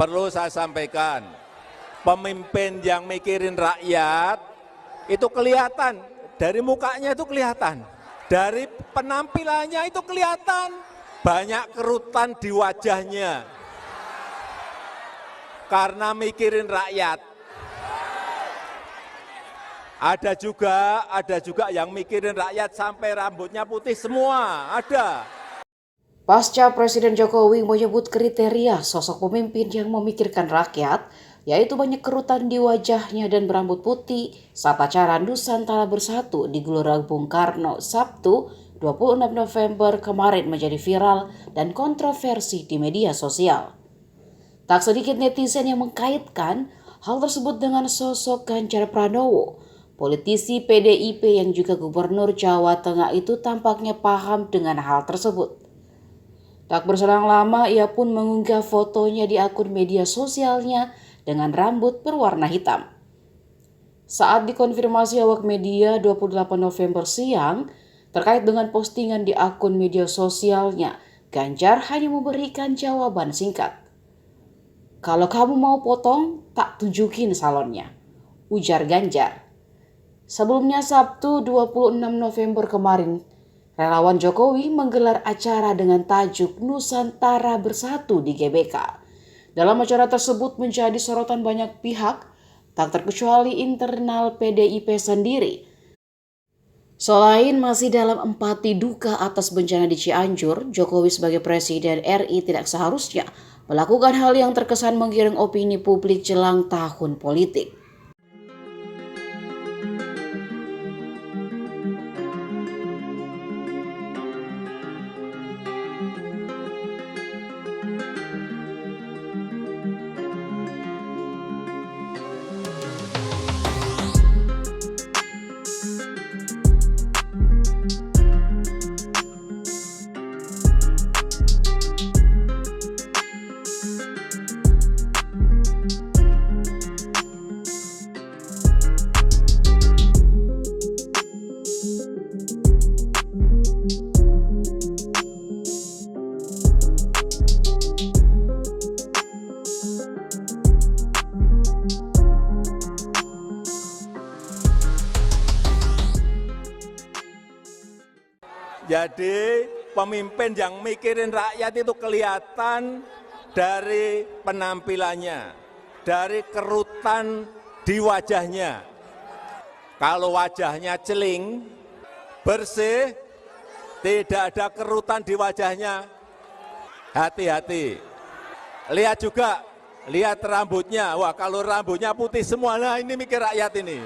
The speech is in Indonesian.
perlu saya sampaikan, pemimpin yang mikirin rakyat itu kelihatan, dari mukanya itu kelihatan, dari penampilannya itu kelihatan, banyak kerutan di wajahnya, karena mikirin rakyat. Ada juga yang mikirin rakyat sampai rambutnya putih semua, ada. Pasca Presiden Jokowi menyebut kriteria sosok pemimpin yang memikirkan rakyat, yaitu banyak kerutan di wajahnya dan berambut putih saat acara Nusantara Bersatu di Gelora Bung Karno Sabtu 26 November kemarin menjadi viral dan kontroversi di media sosial. Tak sedikit netizen yang mengkaitkan hal tersebut dengan sosok Ganjar Pranowo. Politisi PDIP yang juga Gubernur Jawa Tengah itu tampaknya paham dengan hal tersebut. Tak berselang lama, ia pun mengunggah fotonya di akun media sosialnya dengan rambut berwarna hitam. Saat dikonfirmasi awak media 28 November siang, terkait dengan postingan di akun media sosialnya, Ganjar hanya memberikan jawaban singkat. "Kalau kamu mau potong, tak tunjukin salonnya," ujar Ganjar. Sebelumnya Sabtu 26 November kemarin, relawan Jokowi menggelar acara dengan tajuk Nusantara Bersatu di GBK. Dalam acara tersebut menjadi sorotan banyak pihak, tak terkecuali internal PDIP sendiri. Selain masih dalam empati duka atas bencana di Cianjur, Jokowi sebagai Presiden RI tidak seharusnya melakukan hal yang terkesan menggiring opini publik jelang tahun politik. Jadi pemimpin yang mikirin rakyat itu kelihatan dari penampilannya, dari kerutan di wajahnya. Kalau wajahnya celing, bersih, tidak ada kerutan di wajahnya, hati-hati. Lihat juga, lihat rambutnya. Wah, kalau rambutnya putih semua, nah ini mikir rakyat ini.